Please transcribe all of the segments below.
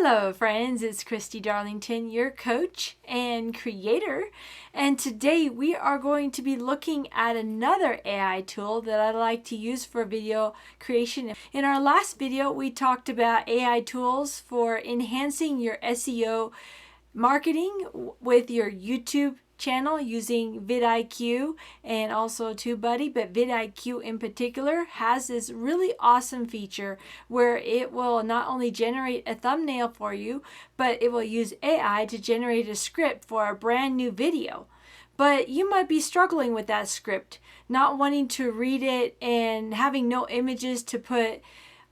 Hello friends, it's Christy Darlington, your coach and creator, and today we are going to be looking at another AI tool that I like to use for video creation. In our last video we talked about AI tools for enhancing your SEO marketing with your YouTube channel using vidIQ and also TubeBuddy, but vidIQ in particular has this really awesome feature where it will not only generate a thumbnail for you, but it will use AI to generate a script for a brand new video. But you might be struggling with that script, not wanting to read it and having no images to put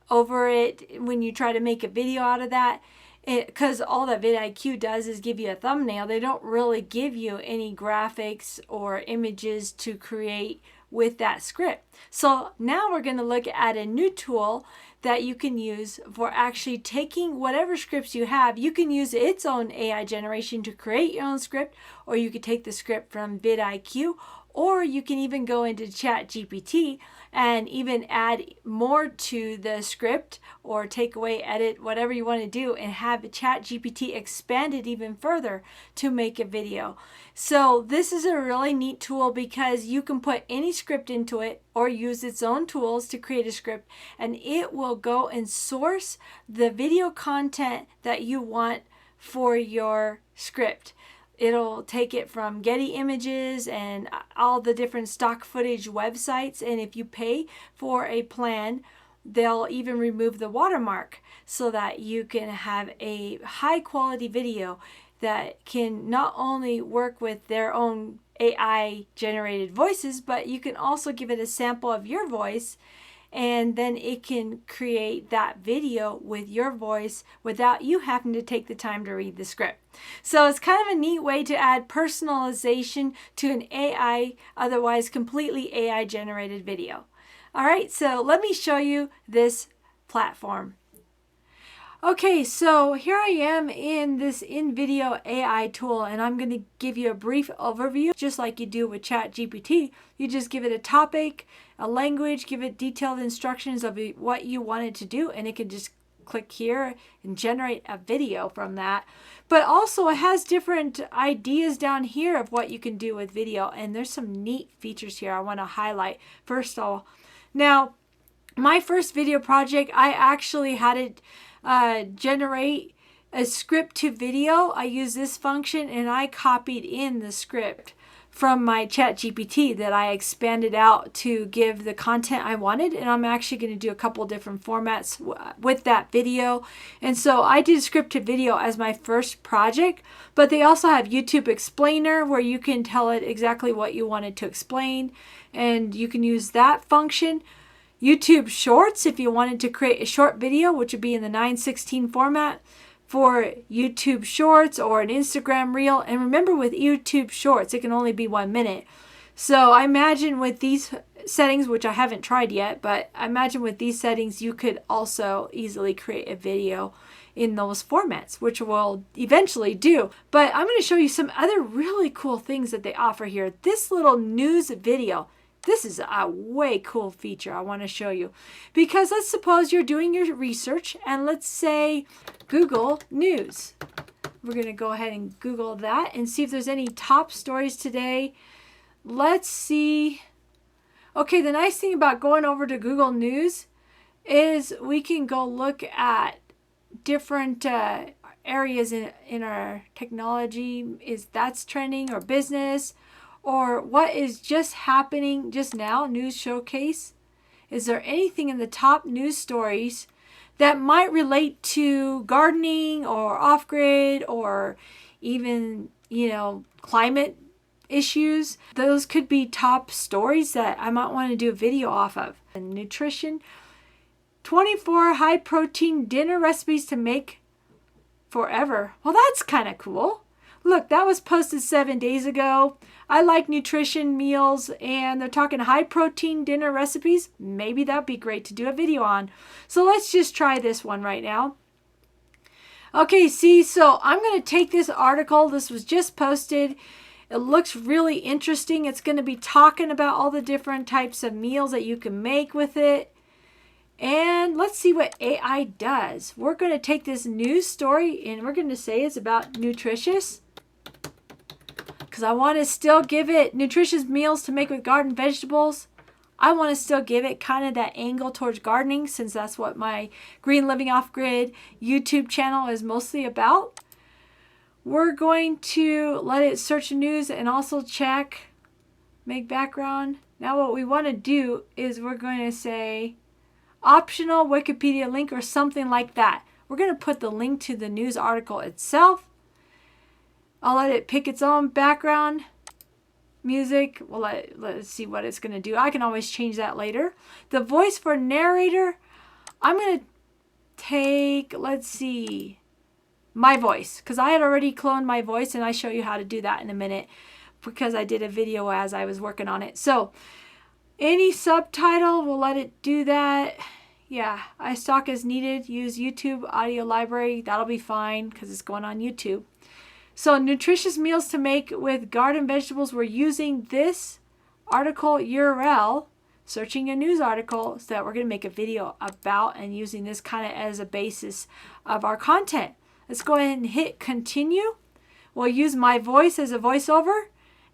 over it when you try to make a video out of that. Because all that vidIQ does is give you a thumbnail. They don't really give you any graphics or images to create with that script. So now we're going to look at a new tool that you can use for actually taking whatever scripts you have. You can use its own AI generation to create your own script, or you could take the script from vidIQ, or you can even go into ChatGPT and even add more to the script or take away, edit, whatever you want to do, and have ChatGPT expand it even further to make a video. So this is a really neat tool because you can put any script into it or use its own tools to create a script, and it will go and source the video content that you want for your script. It'll take it from Getty Images and all the different stock footage websites, and if you pay for a plan, they'll even remove the watermark so that you can have a high quality video that can not only work with their own AI generated voices, but you can also give it a sample of your voice, and then it can create that video with your voice without you having to take the time to read the script. So it's kind of a neat way to add personalization to an AI, otherwise completely AI generated video. All right, so let me show you this platform. Okay, so here I am in this InVideo AI tool, and I'm going to give you a brief overview, just like you do with ChatGPT. You just give it a topic, a language, give it detailed instructions of what you want it to do, and it can just click here and generate a video from that. But also it has different ideas down here of what you can do with video, and there's some neat features here I want to highlight. First of all, now my first video project, I actually had it generate a script to video. I use this function and I copied in the script from my ChatGPT that I expanded out to give the content I wanted, and I'm actually going to do a couple different formats with that video. And so I did script to video as my first project, but they also have YouTube Explainer where you can tell it exactly what you wanted to explain, and you can use that function. YouTube Shorts, if you wanted to create a short video, which would be in the 9:16 format for YouTube Shorts or an Instagram Reel. And remember, with YouTube Shorts, it can only be 1 minute. So I imagine with these settings, which I haven't tried yet, but I imagine with these settings, you could also easily create a video in those formats, which we'll eventually do. But I'm going to show you some other really cool things that they offer here. This little news video. This is a way cool feature I want to show you, because let's suppose you're doing your research and let's say Google News. We're going to go ahead and Google that and see if there's any top stories today. Let's see. Okay, the nice thing about going over to Google News is we can go look at different areas in our technology, is that's trending, or business, or what is just happening just now, news showcase. Is there anything in the top news stories that might relate to gardening or off-grid or even, climate issues? Those could be top stories that I might want to do a video off of. And nutrition, 24 high-protein dinner recipes to make forever. Well, that's kind of cool. Look, that was posted 7 days ago. I like nutrition meals, and they're talking high protein dinner recipes. Maybe that'd be great to do a video on. So let's just try this one right now. Okay, see, so I'm going to take this article. This was just posted. It looks really interesting. It's going to be talking about all the different types of meals that you can make with it. And let's see what AI does. We're going to take this news story and we're going to say it's about nutritious, because I want to still give it nutritious meals to make with garden vegetables. I want to still give it kind of that angle towards gardening, since that's what my Green Living Off Grid YouTube channel is mostly about. We're going to let it search the news and also check, make background. Now what we want to do is we're going to say optional Wikipedia link or something like that. We're going to put the link to the news article itself. I'll let it pick its own background music. Well, let's see what it's going to do. I can always change that later. The voice for narrator, I'm going to take, let's see, my voice, because I had already cloned my voice, and I show you how to do that in a minute because I did a video as I was working on it. So any subtitle, we'll let it do that. Yeah, I stock as needed. Use YouTube audio library. That'll be fine because it's going on YouTube. So nutritious meals to make with garden vegetables. We're using this article URL, searching a news article, so that we're going to make a video about, and using this kind of as a basis of our content. Let's go ahead and hit continue. We'll use my voice as a voiceover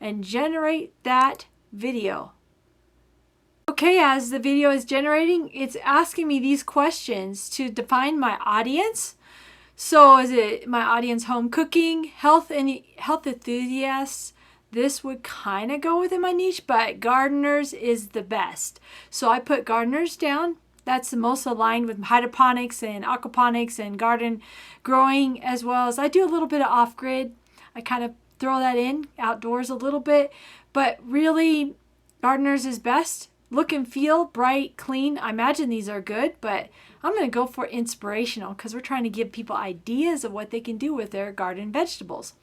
and generate that video. Okay, as the video is generating, it's asking me these questions to define my audience. So is it my audience home cooking, health enthusiasts? This would kind of go within my niche, but gardeners is the best. So I put gardeners down. That's the most aligned with hydroponics and aquaponics and garden growing, as well as I do a little bit of off-grid. I kind of throw that in outdoors a little bit, but really gardeners is best. Look and feel, bright, clean. I imagine these are good, but I'm going to go for inspirational because we're trying to give people ideas of what they can do with their garden vegetables.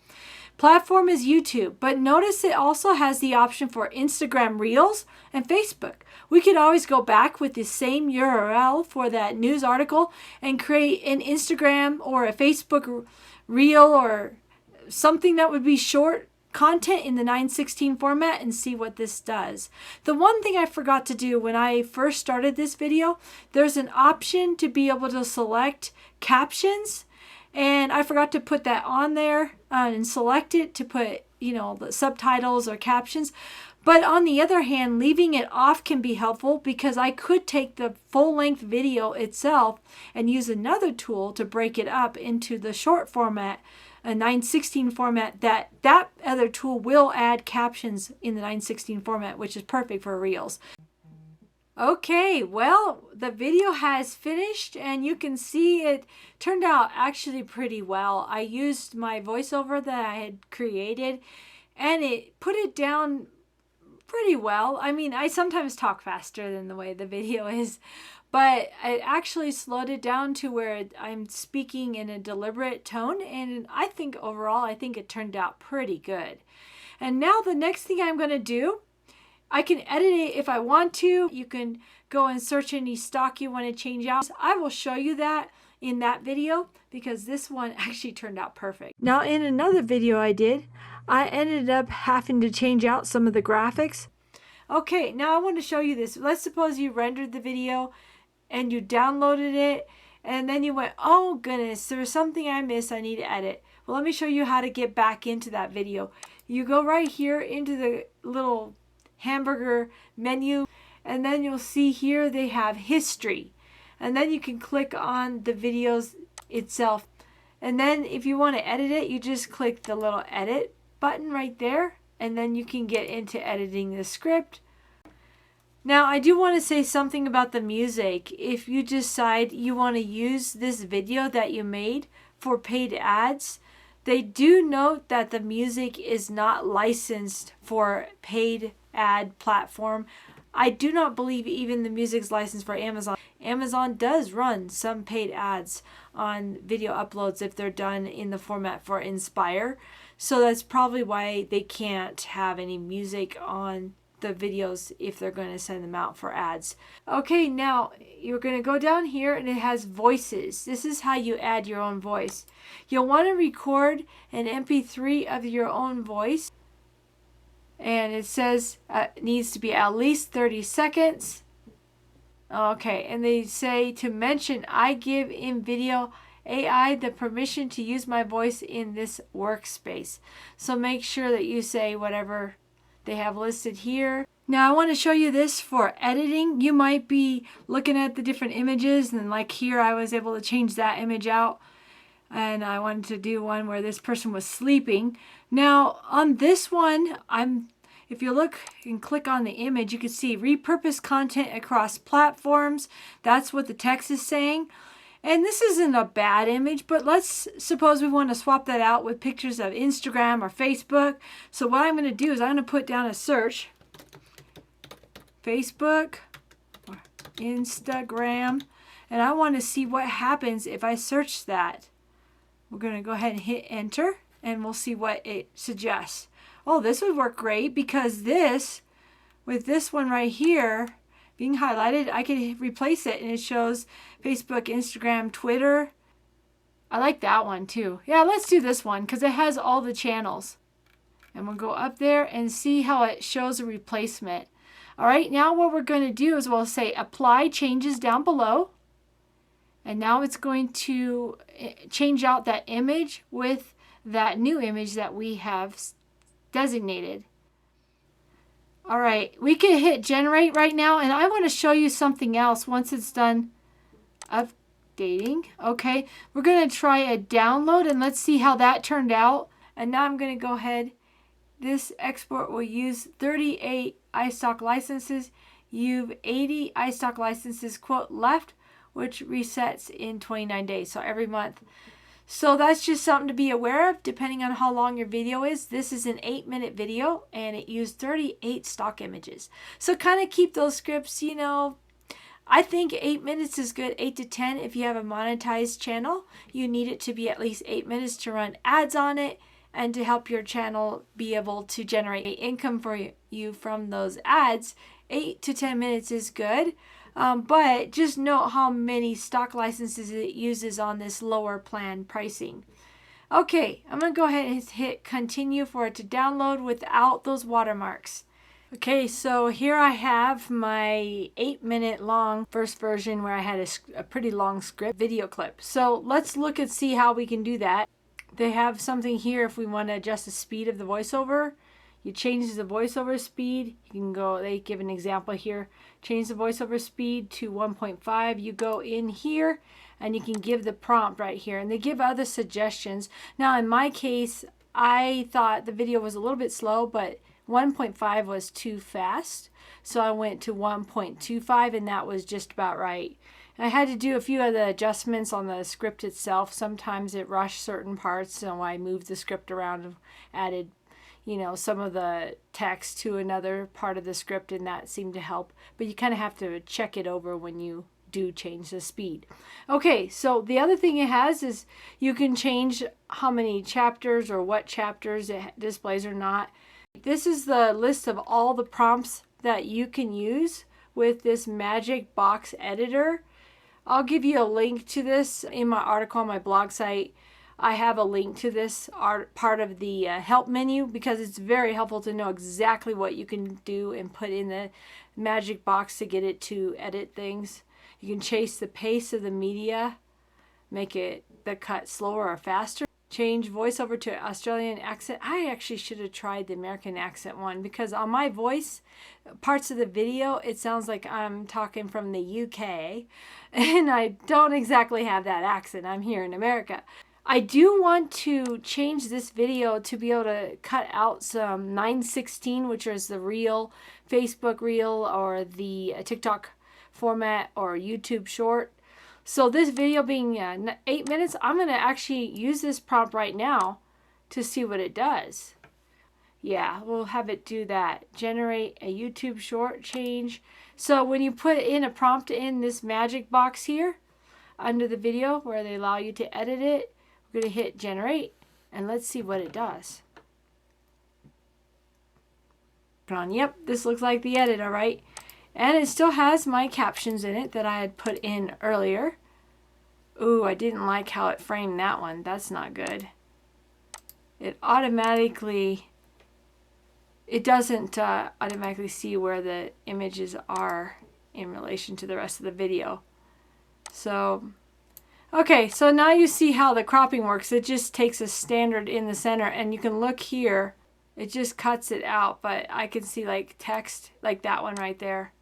Platform is YouTube, but notice it also has the option for Instagram Reels and Facebook. We could always go back with the same URL for that news article and create an Instagram or a Facebook Reel or something that would be short content in the 9:16 format, and see what this does. The one thing I forgot to do when I first started this video, there's an option to be able to select captions, and I forgot to put that on there and select it to put, you know, the subtitles or captions. But on the other hand, leaving it off can be helpful, because I could take the full-length video itself and use another tool to break it up into the short format, a 9:16 format. That other tool will add captions in the 9:16 format, which is perfect for Reels. Okay, well, the video has finished, and you can see it turned out actually pretty well. I used my voiceover that I had created, and it put it down pretty well. I mean, I sometimes talk faster than the way the video is, but it actually slowed it down to where I'm speaking in a deliberate tone, and I think overall, I think it turned out pretty good. And now the next thing I'm going to do, I can edit it if I want to. You can go and search any stock you want to change out. I will show you that in that video, because this one actually turned out perfect. Now in another video I did, I ended up having to change out some of the graphics. Okay, now I want to show you this. Let's suppose you rendered the video and you downloaded it, and then you went, oh goodness, there's something I missed, I need to edit. Well, let me show you how to get back into that video. You go right here into the little hamburger menu, and then you'll see here they have history, and then you can click on the videos itself, and then if you want to edit it, you just click the little edit button right there, and then you can get into editing the script. Now I do want to say something about the music. If you decide you want to use this video that you made for paid ads, they do note that the music is not licensed for paid ad platform. I do not believe even the music's licensed for Amazon. Amazon does run some paid ads on video uploads if they're done in the format for Inspire. So that's probably why they can't have any music on the videos if they're going to send them out for ads. Okay, now you're going to go down here and it has voices. This is how you add your own voice. You'll want to record an MP3 of your own voice. And it says it needs to be at least 30 seconds. Okay, and they say to mention, I give InVideo AI the permission to use my voice in this workspace. So make sure that you say whatever they have listed here. Now I want to show you this for editing. You might be looking at the different images, and like here I was able to change that image out, and I wanted to do one where this person was sleeping. Now on this one, if you look and click on the image, you can see repurpose content across platforms. That's what the text is saying. And this isn't a bad image, but let's suppose we want to swap that out with pictures of Instagram or Facebook. So what I'm going to do is I'm going to put down a search, Facebook or Instagram, and I want to see what happens if I search that. We're going to go ahead and hit enter, and we'll see what it suggests. Oh, this would work great, because this, with this one right here being highlighted, I can replace it and it shows Facebook, Instagram, Twitter. I like that one too. Yeah, let's do this one because it has all the channels. And we'll go up there and see how it shows a replacement. All right, now what we're going to do is we'll say apply changes down below. And now it's going to change out that image with that new image that we have designated. All right, we can hit generate right now, and I want to show you something else once it's done updating. Okay, we're going to try a download, and let's see how that turned out. And now I'm going to go ahead. This export will use 38 iStock licenses. You've 80 iStock licenses, quote, left, which resets in 29 days, so every month. So that's just something to be aware of depending on how long your video is. This is an 8-minute video and it used 38 stock images. So kind of keep those scripts, you know, I think 8 minutes is good, 8 to 10. If you have a monetized channel, you need it to be at least 8 minutes to run ads on it and to help your channel be able to generate income for you from those ads. 8 to 10 minutes is good. But just note how many stock licenses it uses on this lower plan pricing. Okay, I'm going to go ahead and hit continue for it to download without those watermarks. Okay, so here I have my 8-minute long first version where I had a pretty long script video clip. So let's look and see how we can do that. They have something here if we want to adjust the speed of the voiceover. You change the voiceover speed. You can go, they give an example here. Change the voiceover speed to 1.5. You go in here and you can give the prompt right here. And they give other suggestions. Now in my case, I thought the video was a little bit slow, but 1.5 was too fast. So I went to 1.25 and that was just about right. I had to do a few of the adjustments on the script itself. Sometimes it rushed certain parts, so I moved the script around and added, you know, some of the text to another part of the script, and that seemed to help. But you kind of have to check it over when you do change the speed. Okay, so the other thing it has is you can change how many chapters or what chapters it displays or not. This is the list of all the prompts that you can use with this magic box editor. I'll give you a link to this in my article on my blog site. I have a link to this part of the help menu because it's very helpful to know exactly what you can do and put in the magic box to get it to edit things. You can change the pace of the media, make it the cut slower or faster. Change voiceover to Australian accent. I actually should have tried the American accent one because on my voice, parts of the video, it sounds like I'm talking from the UK and I don't exactly have that accent. I'm here in America. I do want to change this video to be able to cut out some 9:16, which is the real Facebook reel or the TikTok format or YouTube short. So this video being 8 minutes, I'm going to actually use this prompt right now to see what it does. Yeah, we'll have it do that. Generate a YouTube short change. So when you put in a prompt in this magic box here under the video where they allow you to edit it, we're going to hit generate and let's see what it does. Yep, this looks like the edit, all right. And it still has my captions in it that I had put in earlier. Ooh, I didn't like how it framed that one. That's not good. It automatically, it doesn't automatically see where the images are in relation to the rest of the video. So, okay, so now you see how the cropping works. It just takes a standard in the center, and you can look here. It just cuts it out, but I can see like text, like that one right there.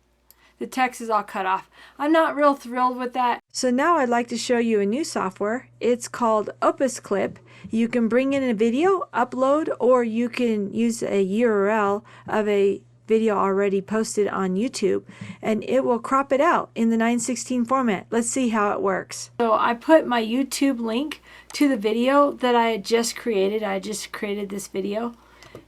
The text is all cut off. I'm not real thrilled with that. So now I'd like to show you a new software. It's called OpusClip. You can bring in a video, upload, or you can use a URL of a video already posted on YouTube, and it will crop it out in the 9:16 format. Let's see how it works. So I put my YouTube link to the video that I had just created. I just created this video,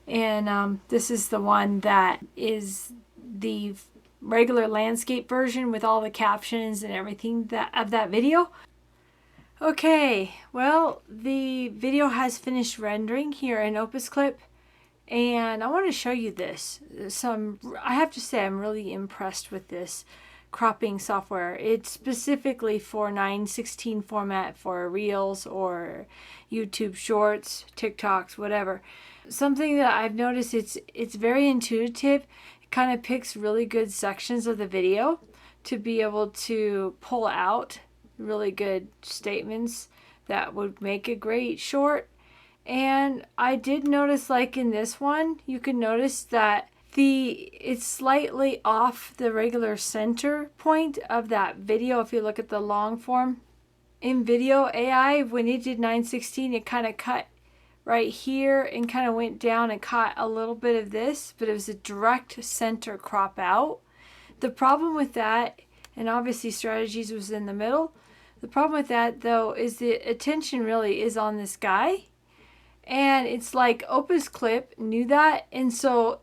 and this is the one that is the regular landscape version with all the captions and everything of that video. Okay, well, the video has finished rendering here in OpusClip, and I want to show you this. I have to say I'm really impressed with this cropping software. It's specifically for 9:16 format for Reels or YouTube Shorts, TikToks, whatever. Something that I've noticed, it's very intuitive. Kind of picks really good sections of the video to be able to pull out really good statements that would make a great short. And I did notice, like in this one, you can notice that it's slightly off the regular center point of that video. If you look at the long form InVideo AI, when it did 9:16, it kind of cut right here and kind of went down and caught a little bit of this, but it was a direct center crop out. The problem with that, and obviously strategies was in the middle, the problem with that though is the attention really is on this guy, and it's like OpusClip knew that, and so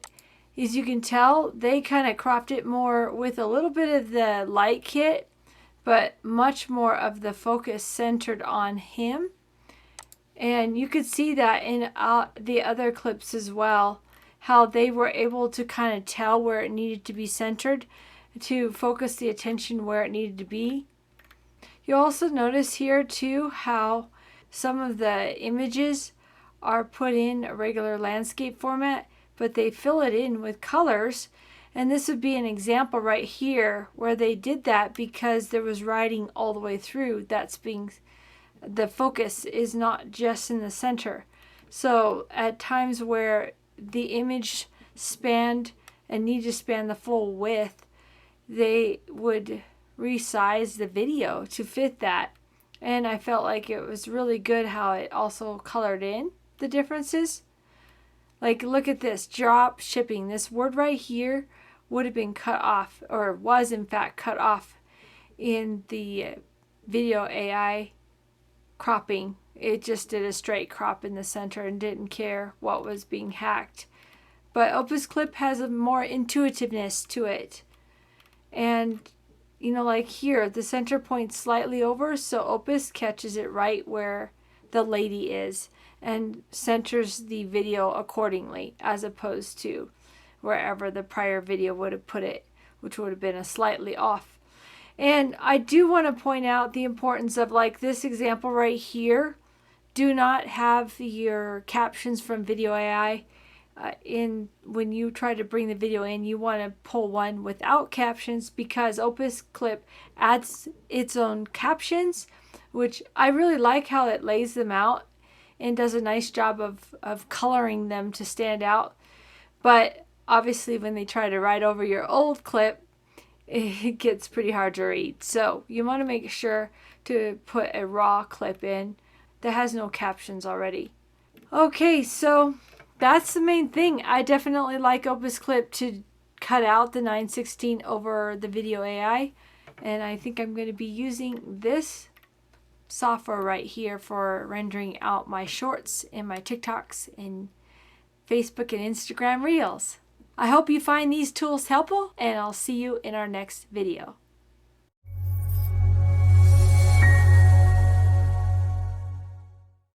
as you can tell, they kind of cropped it more with a little bit of the light kit, but much more of the focus centered on him. And you could see that in the other clips as well, how they were able to kind of tell where it needed to be centered to focus the attention where it needed to be. You also notice here too how some of the images are put in a regular landscape format, but they fill it in with colors. And this would be an example right here where they did that because there was writing all the way through. The focus is not just in the center. So at times where the image spanned and need to span the full width, they would resize the video to fit that. And I felt like it was really good how it also colored in the differences. Like, look at this, drop shipping. This word right here would have been cut off, or was in fact cut off in the video AI cropping. It just did a straight crop in the center and didn't care what was being hacked. But OpusClip has a more intuitiveness to it. And you know, like here, the center point's slightly over, so Opus catches it right where the lady is and centers the video accordingly, as opposed to wherever the prior video would have put it, which would have been a slightly off. And I do want to point out the importance of, like this example right here, do not have your captions from Video AI in when you try to bring the video in. You want to pull one without captions, because OpusClip adds its own captions, which I really like how it lays them out and does a nice job of coloring them to stand out. But obviously when they try to write over your old clip, it gets pretty hard to read. So you want to make sure to put a raw clip in that has no captions already. Okay, so that's the main thing. I definitely like OpusClip to cut out the 9:16 over the Video AI, and I think I'm going to be using this software right here for rendering out my shorts and my TikToks and Facebook and Instagram Reels. I hope you find these tools helpful, and I'll see you in our next video.